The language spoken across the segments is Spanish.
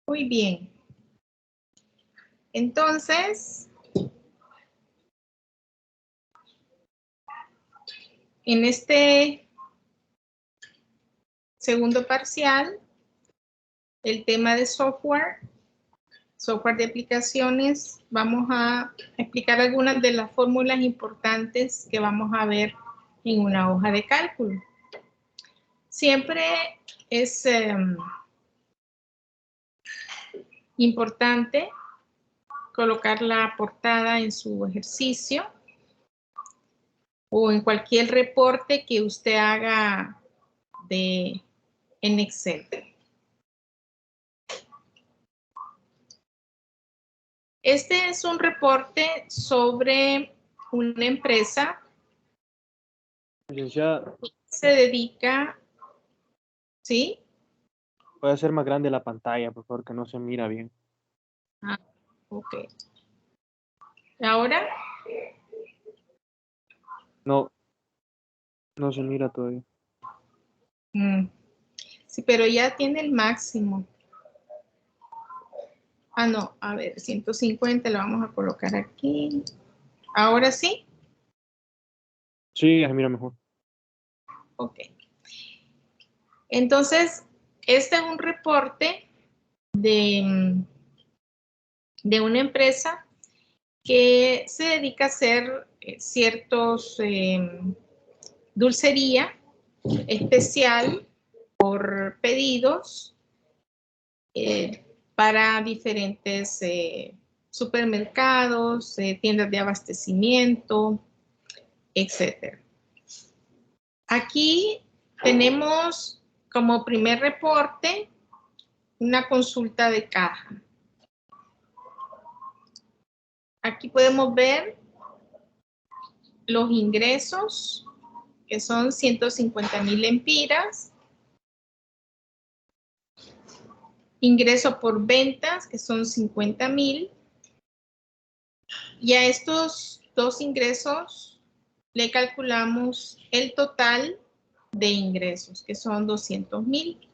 Muy bien. Entonces, en este segundo parcial, el tema de software de aplicaciones, vamos a explicar algunas de las fórmulas importantes que vamos a ver en una hoja de cálculo. Siempre es importante colocar la portada en su ejercicio o en cualquier reporte que usted haga en Excel. Este es un reporte sobre una empresa Licenciada, que se dedica, ¿sí? puede hacer más grande la pantalla, por favor, que no se mira bien. Ah, ok. Ahora, No, no se mira todavía. sí, pero ya tiene el máximo. Ah, no, a ver, 150 lo vamos a colocar aquí. ¿Ahora sí? Sí, ya se mira mejor. Ok. Entonces, este es un reporte de una empresa que se dedica a hacer ciertos dulcería especial por pedidos para diferentes supermercados, tiendas de abastecimiento, etc. Aquí tenemos como primer reporte una consulta de caja. Aquí podemos ver los ingresos, que son 150,000 lempiras. Ingreso por ventas, que son 50,000. Y a estos dos ingresos le calculamos el total de ingresos, que son 200,000.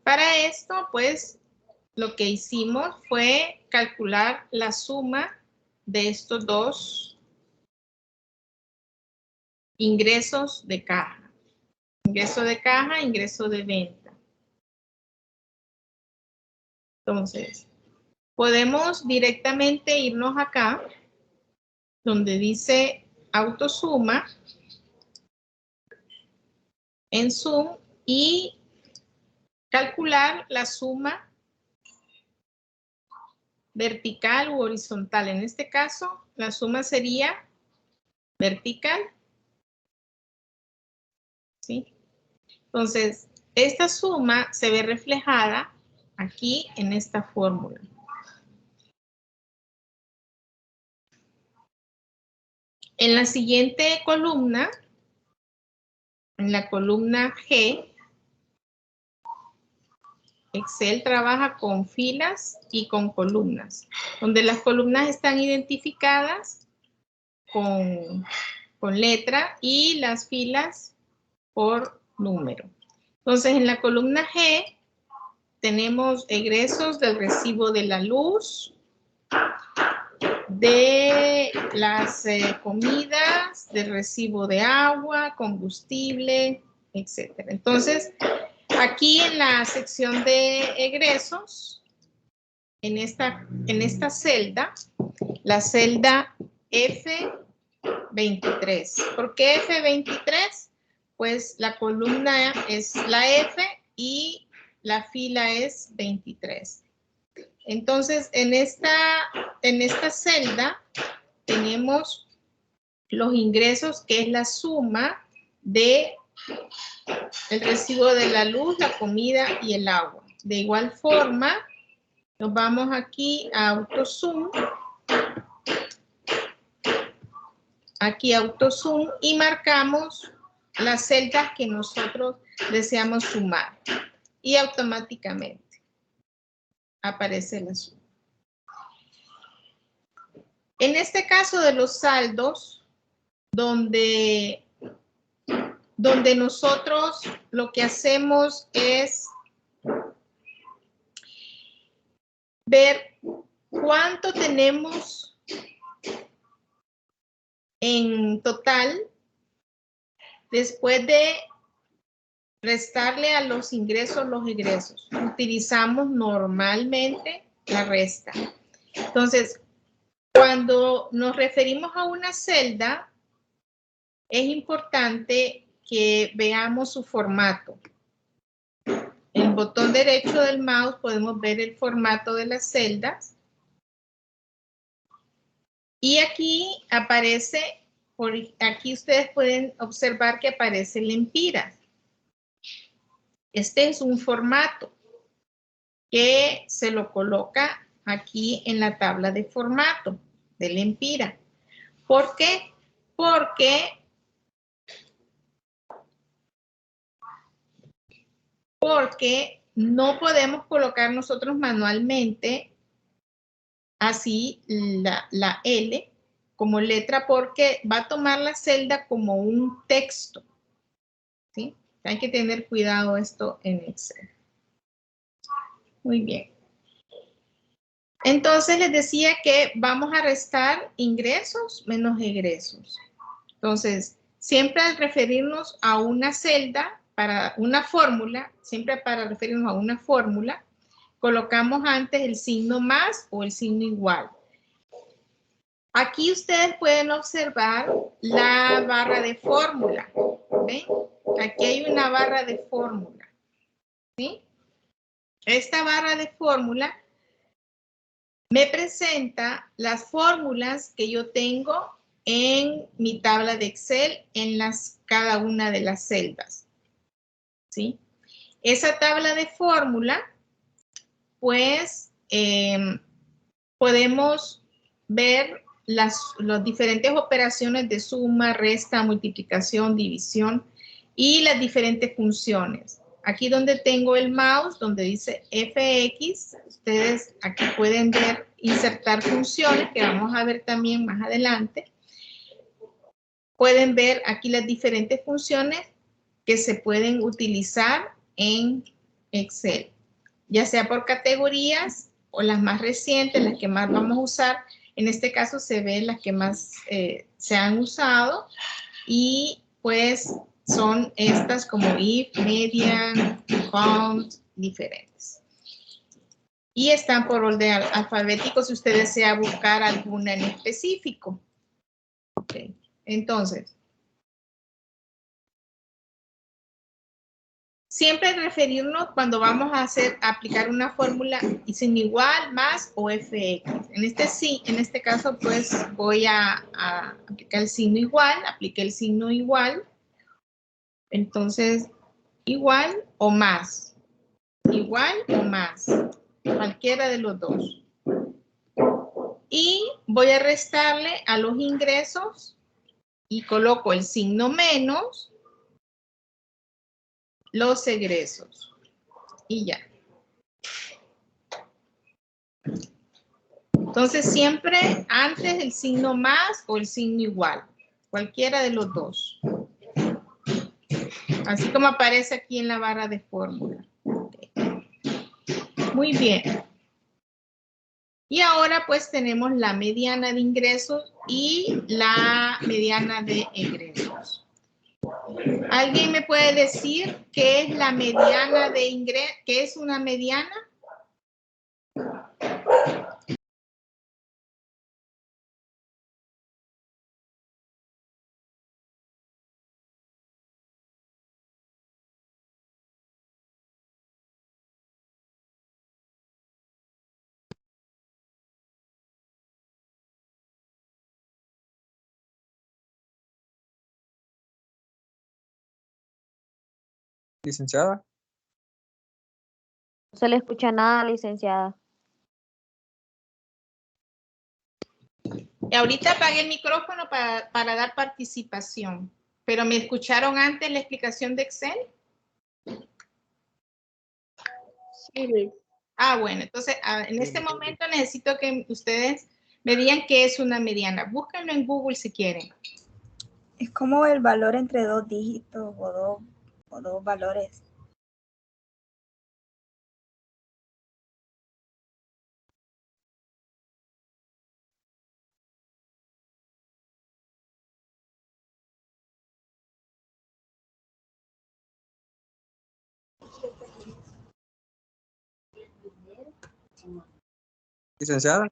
Para esto, pues, lo que hicimos fue calcular la suma de estos dos ingresos de caja. Ingreso de caja, ingreso de venta. Entonces, podemos directamente irnos acá, donde dice autosuma, en Zoom, y calcular la suma vertical u horizontal. En este caso, la suma sería vertical, ¿sí? Entonces, esta suma se ve reflejada aquí en esta fórmula. En la siguiente columna, en la columna G, Excel trabaja con filas y con columnas, donde las columnas están identificadas con letra y las filas por número. Entonces, en la columna G tenemos egresos del recibo de la luz, de las comidas, del recibo de agua, combustible, etc. Entonces, aquí en la sección de egresos, en esta celda, la celda F23. ¿Por qué F23? Pues la columna es la F y la fila es 23. Entonces, en esta celda tenemos los ingresos, que es la suma de el recibo de la luz, la comida y el agua. De igual forma, nos vamos aquí a AutoZoom. Aquí AutoZoom y marcamos las celdas que nosotros deseamos sumar. Y automáticamente aparece la suma. En este caso de los saldos, donde nosotros lo que hacemos es ver cuánto tenemos en total después de restarle a los ingresos los egresos. Utilizamos normalmente la resta. Entonces, cuando nos referimos a una celda, es importante que veamos su formato. En el botón derecho del mouse podemos ver el formato de las celdas. Y aquí aparece, aquí ustedes pueden observar que aparece lempiras. Este es un formato que se lo coloca aquí en la tabla de formato de lempira. ¿Por qué? Porque no podemos colocar nosotros manualmente así la L como letra porque va a tomar la celda como un texto. ¿Sí? Hay que tener cuidado esto en Excel. Muy bien. Entonces les decía que vamos a restar ingresos menos egresos. Entonces, siempre al referirnos a una celda, para una fórmula, siempre para referirnos a una fórmula, colocamos antes el signo más o el signo igual. Aquí ustedes pueden observar la barra de fórmula. ¿Ven? Aquí hay una barra de fórmula. ¿Sí? Esta barra de fórmula me presenta las fórmulas que yo tengo en mi tabla de Excel en cada una de las celdas. ¿Sí? Esa tabla de fórmula, pues, podemos ver las diferentes operaciones de suma, resta, multiplicación, división y las diferentes funciones. Aquí donde tengo el mouse, donde dice FX, ustedes aquí pueden ver insertar funciones, que vamos a ver también más adelante. Pueden ver aquí las diferentes funciones que se pueden utilizar en Excel, ya sea por categorías o las más recientes, las que más vamos a usar. En este caso se ven las que más se han usado y pues son estas como if, median, count, diferentes. Y están por orden alfabético si usted desea buscar alguna en específico. Okay. Entonces, siempre referirnos cuando vamos a aplicar una fórmula y sin igual, más o fx. En este caso, pues voy a aplicar el signo igual, apliqué el signo igual. Entonces, igual o más. Igual o más. Cualquiera de los dos. Y voy a restarle a los ingresos y coloco el signo menos los egresos. Y ya. Entonces, siempre antes el signo más o el signo igual. Cualquiera de los dos. Así como aparece aquí en la barra de fórmula. Okay. Muy bien. Y ahora pues tenemos la mediana de ingresos y la mediana de egresos. ¿Alguien me puede decir qué es la mediana de ingresos? ¿Qué es una mediana? Licenciada. No se le escucha nada, licenciada. Y ahorita apagué el micrófono para dar participación. ¿Pero me escucharon antes la explicación de Excel? Sí. Ah, bueno, entonces en este momento necesito que ustedes me digan qué es una mediana. Búsquenlo en Google si quieren. Es como el valor entre dos dígitos o dos valores. Licenciada.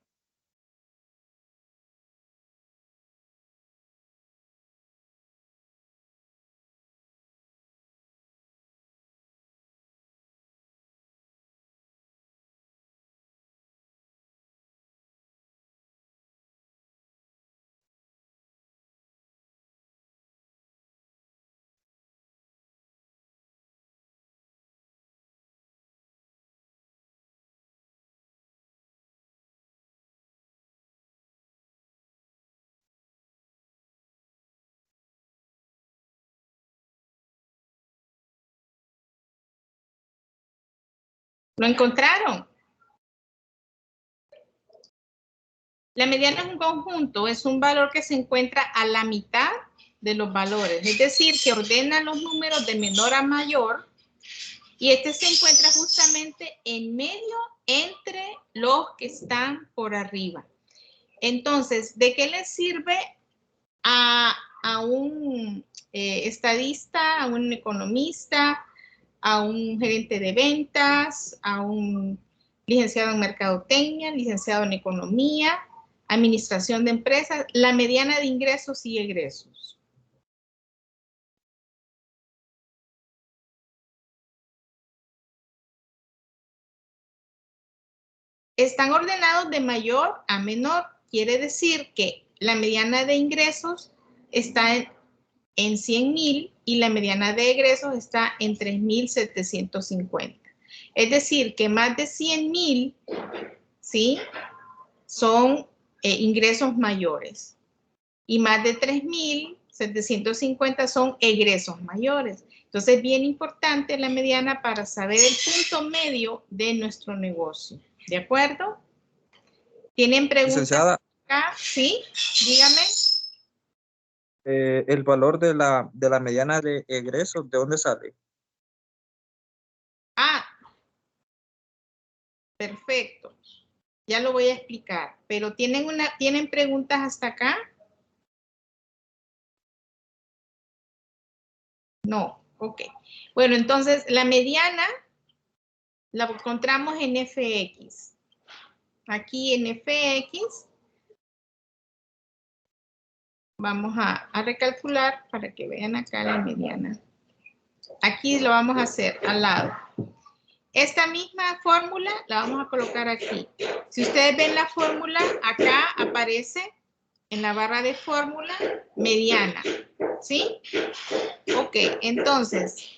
¿Lo encontraron? La mediana es un conjunto, es un valor que se encuentra a la mitad de los valores. Es decir, que ordena los números de menor a mayor y este se encuentra justamente en medio entre los que están por arriba. Entonces, ¿de qué le sirve a un estadista, a un economista, a un gerente de ventas, a un licenciado en mercadotecnia, licenciado en economía, administración de empresas, la mediana de ingresos y egresos? Están ordenados de mayor a menor. Quiere decir que la mediana de ingresos está en 100,000 y la mediana de egresos está en 3,750. Es decir, que más de 100,000, ¿sí?, son ingresos mayores y más de 3,750 son egresos mayores. Entonces, bien importante la mediana para saber el punto medio de nuestro negocio. ¿De acuerdo? ¿Tienen preguntas Licenciada, acá? ¿Sí? Dígame. el valor de la mediana de egresos, ¿de dónde sale? Ah, perfecto. Ya lo voy a explicar. Pero ¿tienen preguntas hasta acá? No. Ok. Bueno, entonces la mediana la encontramos en FX. Aquí en FX vamos a recalcular para que vean acá la mediana. Aquí lo vamos a hacer al lado. Esta misma fórmula la vamos a colocar aquí. Si ustedes ven la fórmula, acá aparece en la barra de fórmula mediana. ¿Sí? Ok, entonces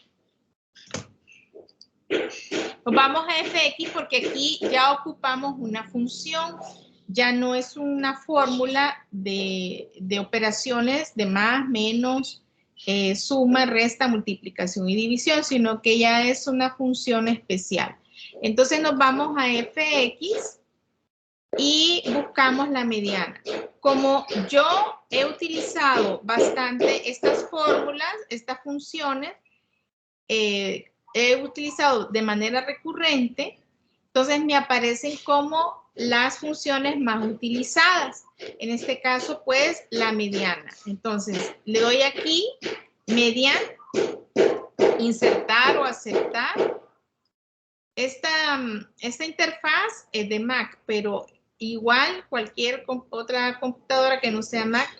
nos vamos a FX porque aquí ya ocupamos una función. Ya no es una fórmula de operaciones de más, menos, suma, resta, multiplicación y división, sino que ya es una función especial. Entonces nos vamos a FX y buscamos la mediana. Como yo he utilizado bastante estas fórmulas, estas funciones, he utilizado de manera recurrente, entonces me aparecen como las funciones más utilizadas. En este caso, pues, la mediana. Entonces, le doy aquí, median, insertar o aceptar. Esta interfaz es de Mac, pero igual cualquier otra computadora que no sea Mac,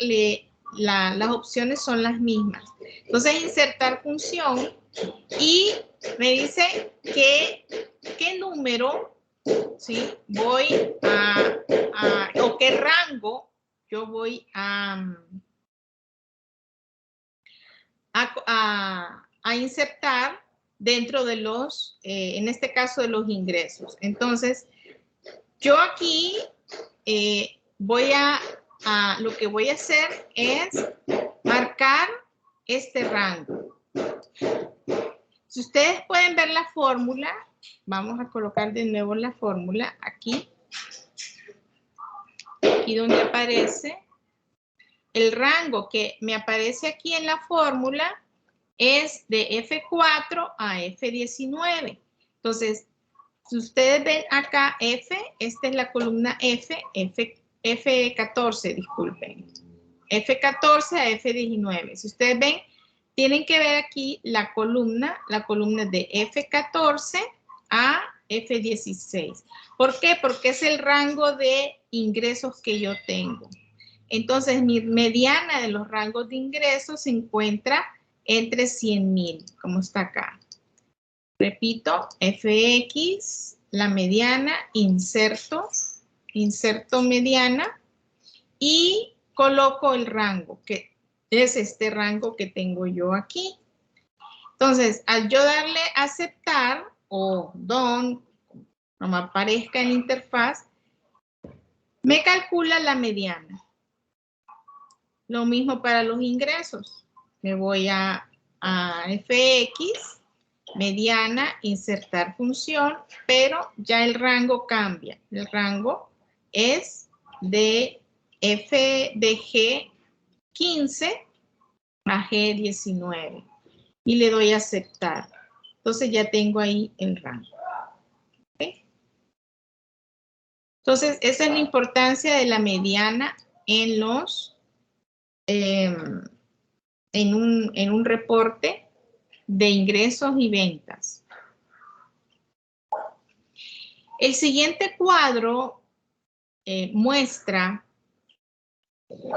las opciones son las mismas. Entonces, insertar función y me dice qué número, ¿sí?, voy o qué rango yo voy a insertar dentro de los, en este caso, de los ingresos. Entonces, yo aquí lo que voy a hacer es marcar este rango. Si ustedes pueden ver la fórmula, vamos a colocar de nuevo la fórmula aquí. Aquí donde aparece el rango que me aparece aquí en la fórmula es de F4 a F19. Entonces, si ustedes ven acá F, esta es la columna F14, disculpen. F14 a F19. Si ustedes ven, tienen que ver aquí la columna de F14 a F16. ¿Por qué? Porque es el rango de ingresos que yo tengo. Entonces, mi mediana de los rangos de ingresos se encuentra entre 100,000, como está acá. Repito, FX, la mediana, inserto mediana y coloco el rango, que es este rango que tengo yo aquí. Entonces, al yo darle aceptar o done, no me aparezca en la interfaz, me calcula la mediana. Lo mismo para los ingresos. Me voy a FX, mediana, insertar función, pero ya el rango cambia. El rango es de G15 a G19 y le doy a aceptar. Entonces ya tengo ahí el rango. ¿Okay? Entonces esa es la importancia de la mediana en los en un reporte de ingresos y ventas. El siguiente cuadro muestra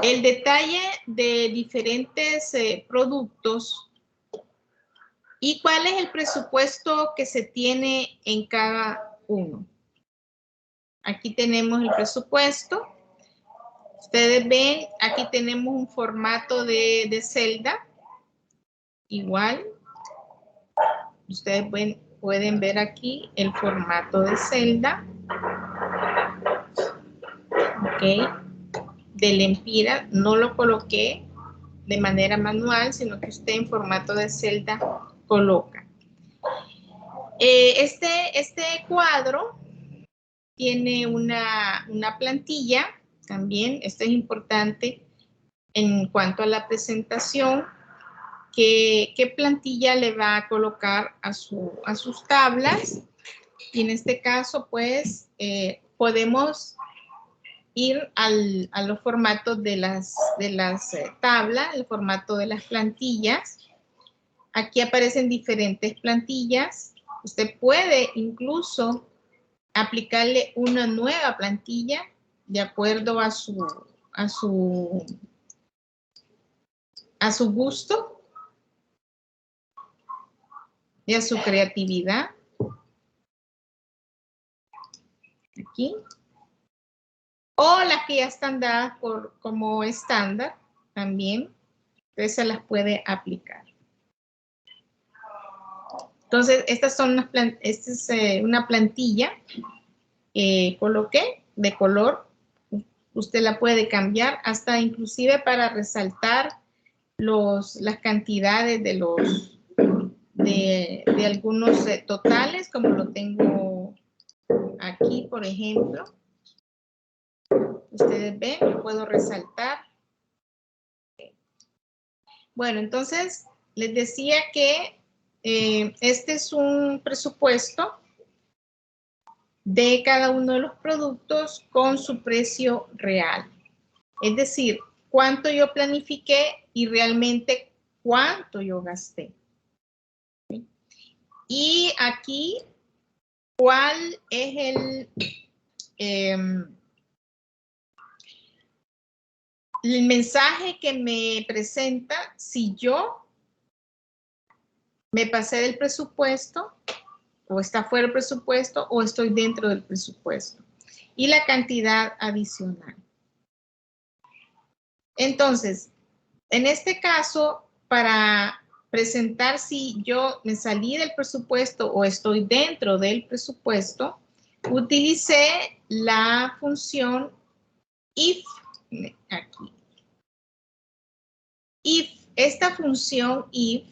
el detalle de diferentes productos y cuál es el presupuesto que se tiene en cada uno. Aquí tenemos el presupuesto. Ustedes ven, aquí tenemos un formato de celda. Igual, ustedes pueden ver aquí el formato de celda. Ok. Del Empira no lo coloqué de manera manual, sino que usted en formato de celda coloca. Este cuadro tiene una plantilla también. Esto es importante en cuanto a la presentación. ¿Qué plantilla le va a colocar a sus tablas? Y en este caso, pues, podemos ir a los formatos de las tablas, el formato de las plantillas. Aquí aparecen diferentes plantillas. Usted puede incluso aplicarle una nueva plantilla de acuerdo a su gusto y a su creatividad. Aquí. O las que ya están dadas como estándar también. Entonces se las puede aplicar. Entonces, esta es una plantilla que coloqué de color. Usted la puede cambiar hasta inclusive para resaltar las cantidades de algunos totales, como lo tengo aquí, por ejemplo. Ustedes ven, lo puedo resaltar. Bueno, entonces les decía que este es un presupuesto de cada uno de los productos con su precio real. Es decir, cuánto yo planifiqué y realmente cuánto yo gasté. ¿Sí? Y aquí, ¿cuál es el mensaje que me presenta si yo me pasé del presupuesto o está fuera del presupuesto o estoy dentro del presupuesto? Y la cantidad adicional. Entonces, en este caso, para presentar si yo me salí del presupuesto o estoy dentro del presupuesto, utilicé la función if. Aquí. Esta función if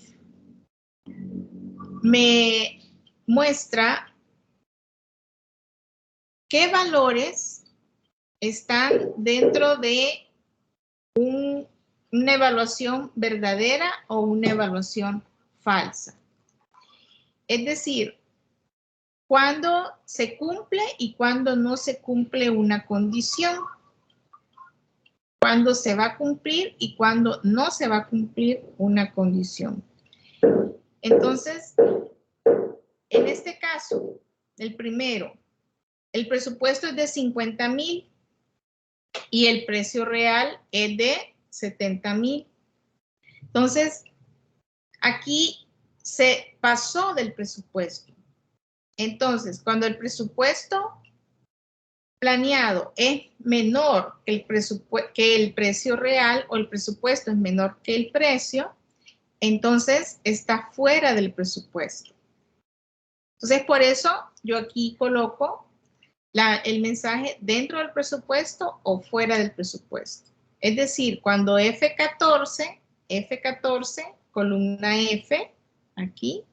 me muestra qué valores están dentro de una evaluación verdadera o una evaluación falsa. Es decir, cuándo se cumple y cuándo no se cumple una condición. Cuándo se va a cumplir y cuándo no se va a cumplir una condición. Entonces, en este caso, el primero. El presupuesto es de 50,000 y el precio real es de 70,000. Entonces, aquí se pasó del presupuesto. Entonces, cuando el presupuesto planeado es menor que el precio real o el presupuesto es menor que el precio, entonces está fuera del presupuesto. Entonces, por eso yo aquí coloco el mensaje dentro del presupuesto o fuera del presupuesto. Es decir, cuando F14, columna F, aquí,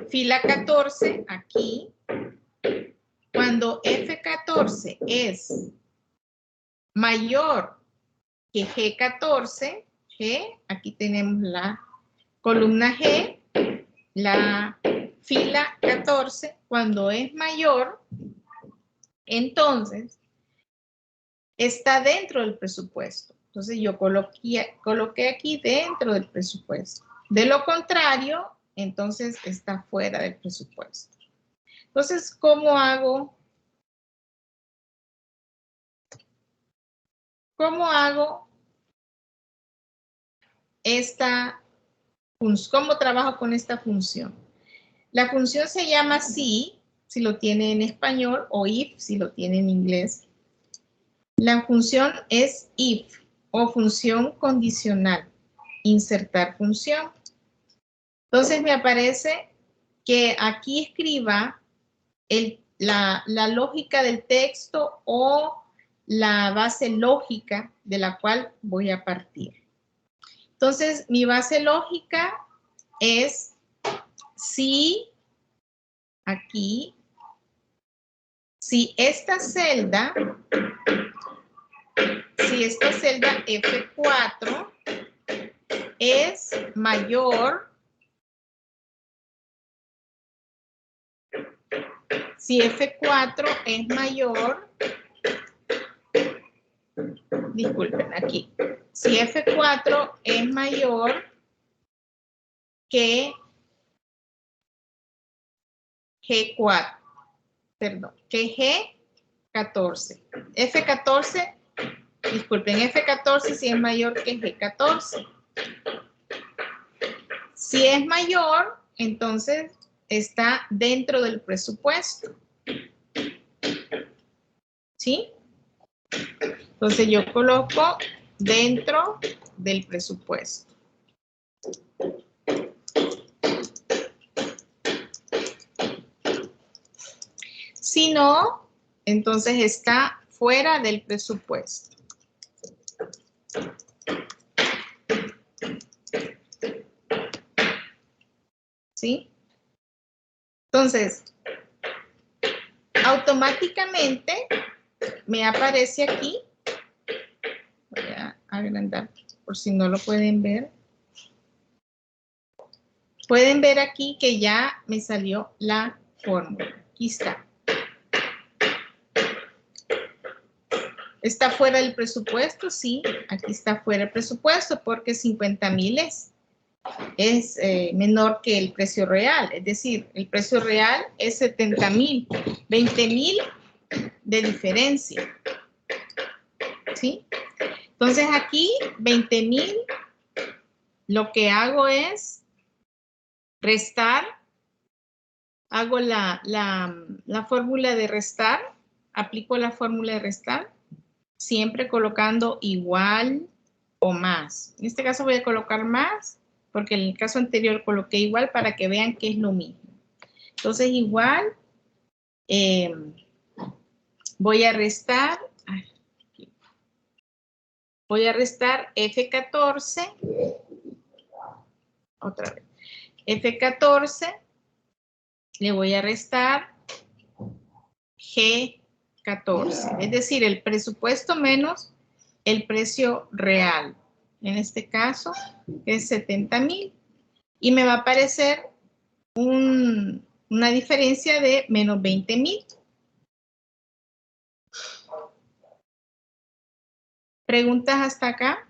fila 14, aquí, cuando F14 es mayor que G14, aquí tenemos la columna G, la fila 14, cuando es mayor, entonces está dentro del presupuesto. Entonces yo coloqué aquí dentro del presupuesto. De lo contrario, entonces está fuera del presupuesto. Entonces, ¿cómo hago cómo trabajo con esta función? La función se llama si lo tiene en español, o if, si lo tiene en inglés. La función es if, o función condicional, insertar función. Entonces me aparece que aquí escriba la lógica del texto o la base lógica de la cual voy a partir. Entonces, mi base lógica es si aquí, si esta celda F4 es mayor, si F4 es mayor, disculpen, aquí, si F4 es mayor que G4, perdón, que G14. F14, disculpen, F14 si es mayor que G14. Si es mayor, entonces está dentro del presupuesto. ¿Sí? Entonces yo coloco dentro del presupuesto. Si no, entonces está fuera del presupuesto. ¿Sí? Entonces, automáticamente me aparece aquí. Voy a agrandar por si no lo pueden ver. Pueden ver aquí que ya me salió la fórmula. Aquí está. ¿Está fuera del presupuesto? Sí, aquí está fuera del presupuesto porque 50,000 es menor que el precio real. Es decir, el precio real es 70,000. 20,000 de diferencia. ¿Sí? Entonces aquí 20,000, lo que hago es restar, hago la fórmula de restar, aplico la fórmula de restar, siempre colocando igual o más. En este caso voy a colocar más, porque en el caso anterior coloqué igual para que vean que es lo mismo. Entonces igual, voy a restar F14, otra vez, F14, le voy a restar G14, es decir, el presupuesto menos el precio real. En este caso es 70,000 y me va a aparecer una diferencia de menos 20,000. ¿Preguntas hasta acá?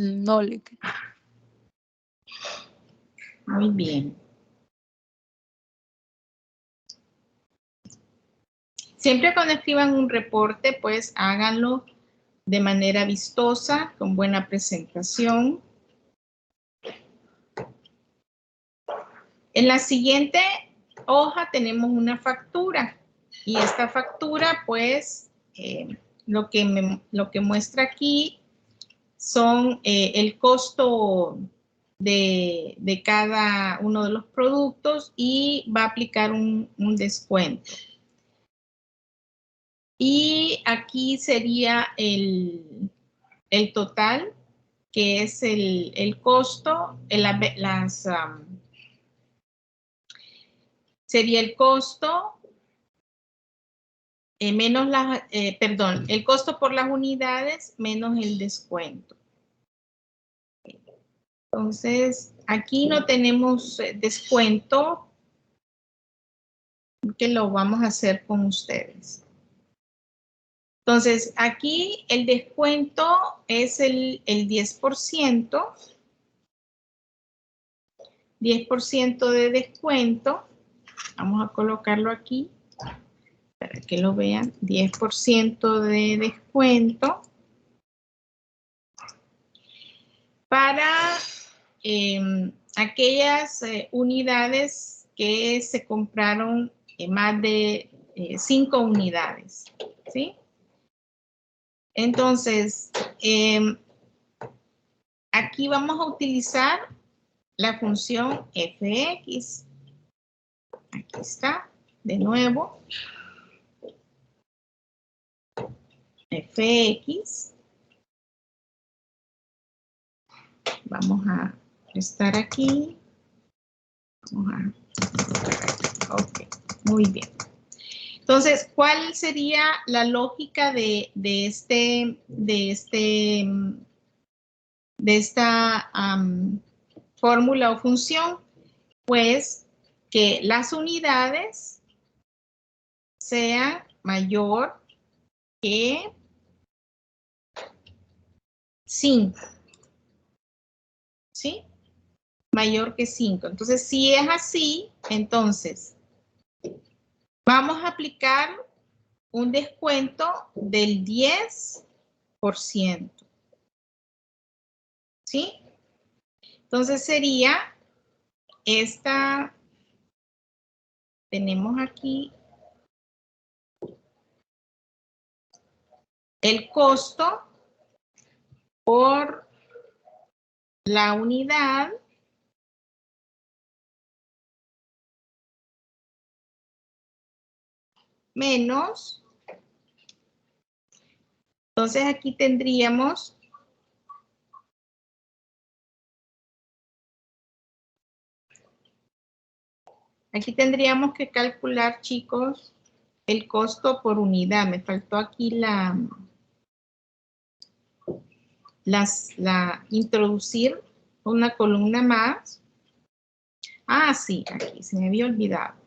No le queda. Muy bien. Siempre cuando escriban un reporte, pues háganlo de manera vistosa, con buena presentación. En la siguiente hoja tenemos una factura. Y esta factura, pues, lo que muestra aquí son el costo de cada uno de los productos y va a aplicar un descuento. Y aquí sería el total, que es el costo, sería el costo menos el costo por las unidades menos el descuento. Entonces, aquí no tenemos descuento, que lo vamos a hacer con ustedes. Entonces, aquí el descuento es el 10%. 10% de descuento. Vamos a colocarlo aquí para que lo vean. 10% de descuento para aquellas unidades que se compraron más de 5 unidades, ¿sí? Entonces, aquí vamos a utilizar la función fx. Aquí está, de nuevo. Fx. Vamos a estar aquí. Ok, muy bien. Entonces, ¿cuál sería la lógica de esta fórmula o función? Pues que las unidades sean mayor que 5. ¿Sí? Mayor que 5. Entonces, si es así, entonces vamos a aplicar un descuento del 10%. ¿Sí? Entonces sería esta, tenemos aquí el costo por la unidad menos, entonces aquí tendríamos que calcular, chicos, el costo por unidad. Me faltó aquí introducir una columna más. Ah, sí, aquí se me había olvidado.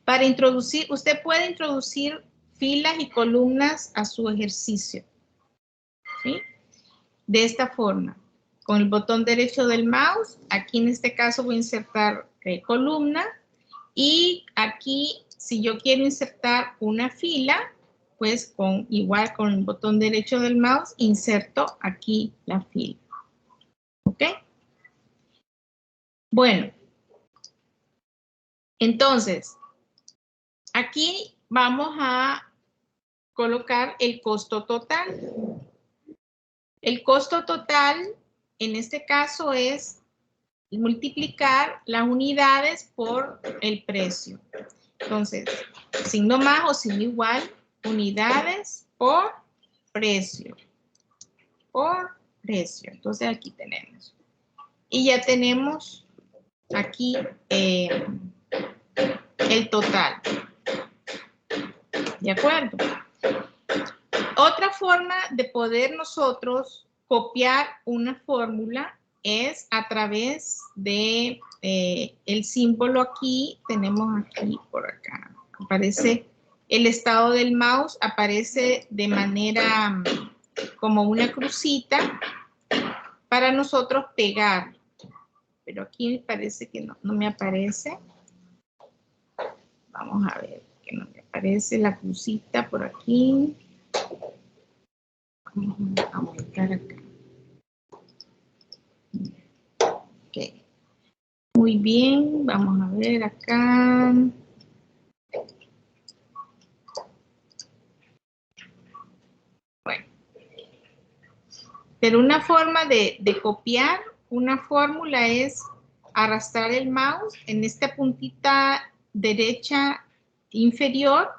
Para introducir, usted puede introducir filas y columnas a su ejercicio, ¿sí? De esta forma, con el botón derecho del mouse, aquí en este caso voy a insertar columna, y aquí, si yo quiero insertar una fila, pues igual con el botón derecho del mouse, inserto aquí la fila. ¿Ok? Bueno, entonces, aquí vamos a colocar el costo total. El costo total, en este caso, es multiplicar las unidades por el precio. Entonces, signo más o signo igual, unidades por precio. Por precio. Entonces, aquí tenemos. Y ya tenemos aquí el total. ¿De acuerdo? Otra forma de poder nosotros copiar una fórmula es a través de el símbolo aquí. Tenemos aquí, por acá, aparece el estado del mouse, aparece de manera como una crucita para nosotros pegar. Pero aquí me parece que no me aparece. Vamos a ver, que no me aparece la crucita por aquí. Vamos a aumentar acá. Ok. Muy bien, vamos a ver acá. Bueno. Pero una forma de copiar una fórmula es arrastrar el mouse en esta puntita derecha inferior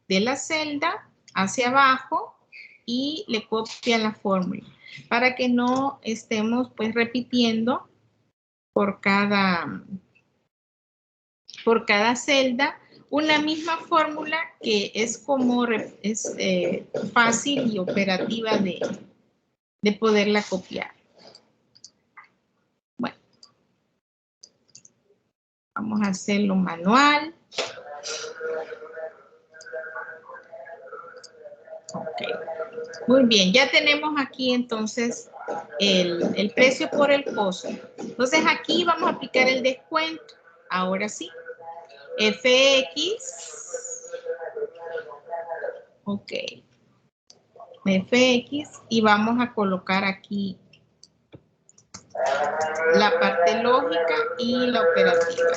de la celda hacia abajo y le copia la fórmula para que no estemos pues repitiendo por cada celda una misma fórmula que es como fácil y operativa de poderla copiar. Bueno, vamos a hacerlo manual. Ok, muy bien, ya tenemos aquí entonces el precio por el costo. Entonces aquí vamos a aplicar el descuento. Ahora sí, FX, ok, FX y vamos a colocar aquí la parte lógica y la operativa.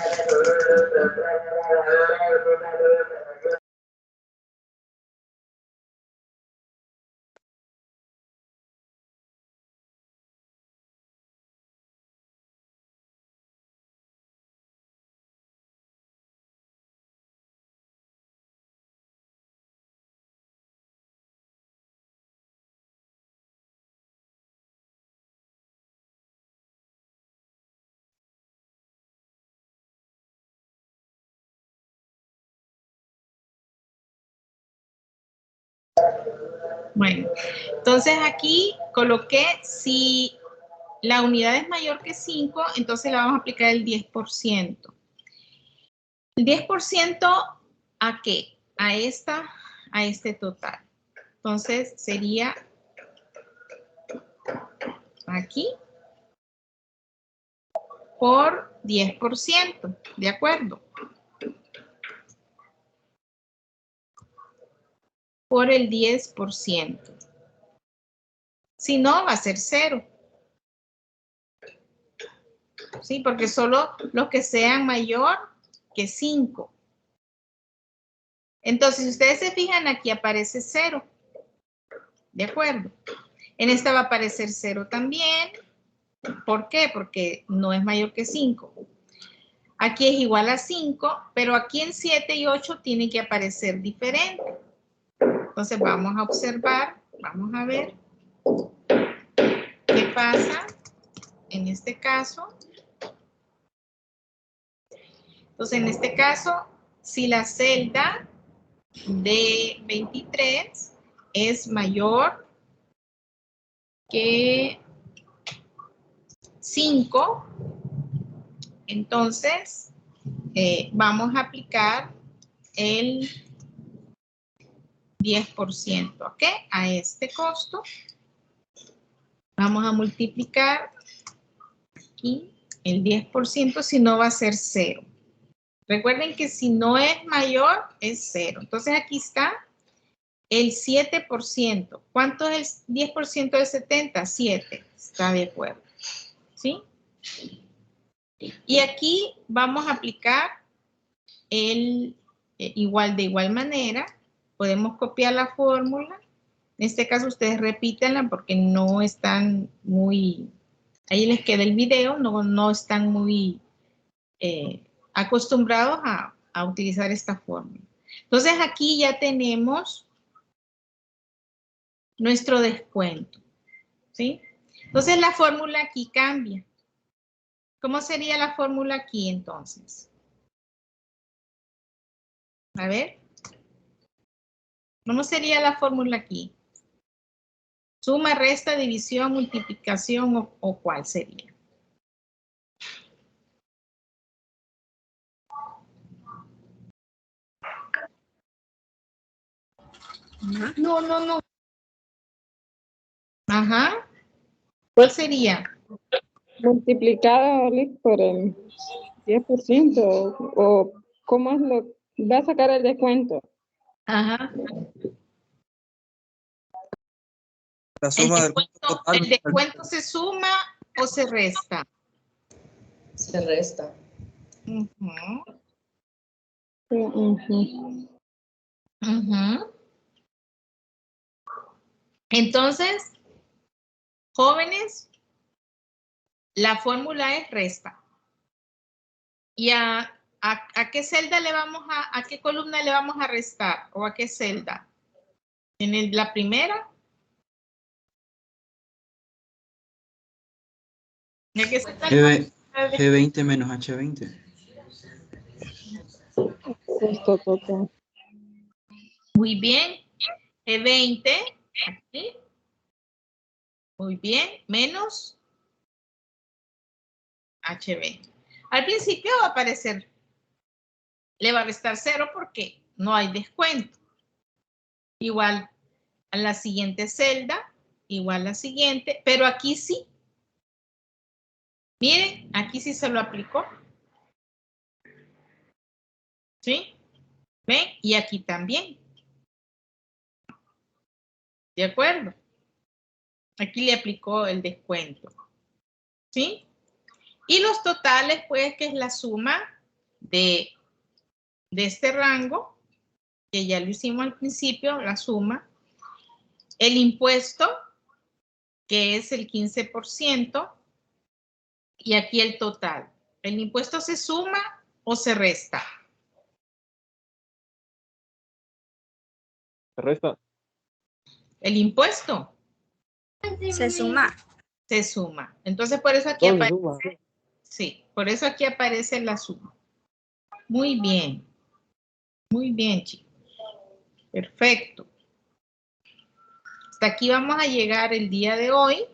Bueno, entonces aquí coloqué si la unidad es mayor que 5, entonces le vamos a aplicar el 10%. ¿El 10% a qué? A este total. Entonces sería aquí por 10%, ¿de acuerdo? Por el 10%. Si no, va a ser 0. Sí, porque solo los que sean mayor que 5. Entonces, si ustedes se fijan, aquí aparece 0. ¿De acuerdo? En esta va a aparecer 0 también. ¿Por qué? Porque no es mayor que 5. Aquí es igual a 5, pero aquí en 7 y 8 tiene que aparecer diferente. Entonces vamos a observar, vamos a ver qué pasa en este caso. Entonces en este caso, si la celda de 23 es mayor que 5, entonces vamos a aplicar el 10%, ¿ok? A este costo. Vamos a multiplicar aquí el 10%, si no va a ser 0. Recuerden que si no es mayor, es 0. Entonces aquí está el 7%. ¿Cuánto es el 10% de 70? 7. Está de acuerdo. ¿Sí? Y aquí vamos a aplicar el de igual manera. Podemos copiar la fórmula. En este caso ustedes repítanla porque no están muy... Ahí les queda el video, no están muy acostumbrados a utilizar esta fórmula. Entonces aquí ya tenemos nuestro descuento, ¿sí? Entonces la fórmula aquí cambia. ¿Cómo sería la fórmula aquí entonces? A ver. ¿Cómo sería la fórmula aquí? Suma, resta, división, multiplicación o ¿cuál sería? No. Ajá. ¿Cuál sería? multiplicado Lick, por el 10% o cómo es lo va a sacar el descuento. Ajá. La suma del monto total. ¿El descuento se suma o se resta? Se resta. Ujú, Ujú. ujú. Entonces, jóvenes, la fórmula es resta. ¿Y a qué celda le vamos a qué columna le vamos a restar? ¿O a qué celda? ¿En la primera? ¿A qué celda le vamos a restar? G20 menos H20. Justo total. Muy bien. G20, aquí. Muy bien. Menos H20. Al principio va a aparecer, le va a restar 0 porque no hay descuento. Igual a la siguiente celda, igual a la siguiente, pero aquí sí. Miren, aquí sí se lo aplicó. ¿Sí? ¿Ven? Y aquí también. ¿De acuerdo? Aquí le aplicó el descuento. ¿Sí? Y los totales, pues, que es la suma de este rango, que ya lo hicimos al principio, la suma. El impuesto, que es el 15%, y aquí el total. ¿El impuesto se suma o se resta? Se resta. El impuesto Se suma. se suma. Entonces, por eso aquí Todo se aparece. suma. Sí, por eso aquí aparece la suma. Muy bien. Muy bien, chicos. Perfecto. Hasta aquí vamos a llegar el día de hoy.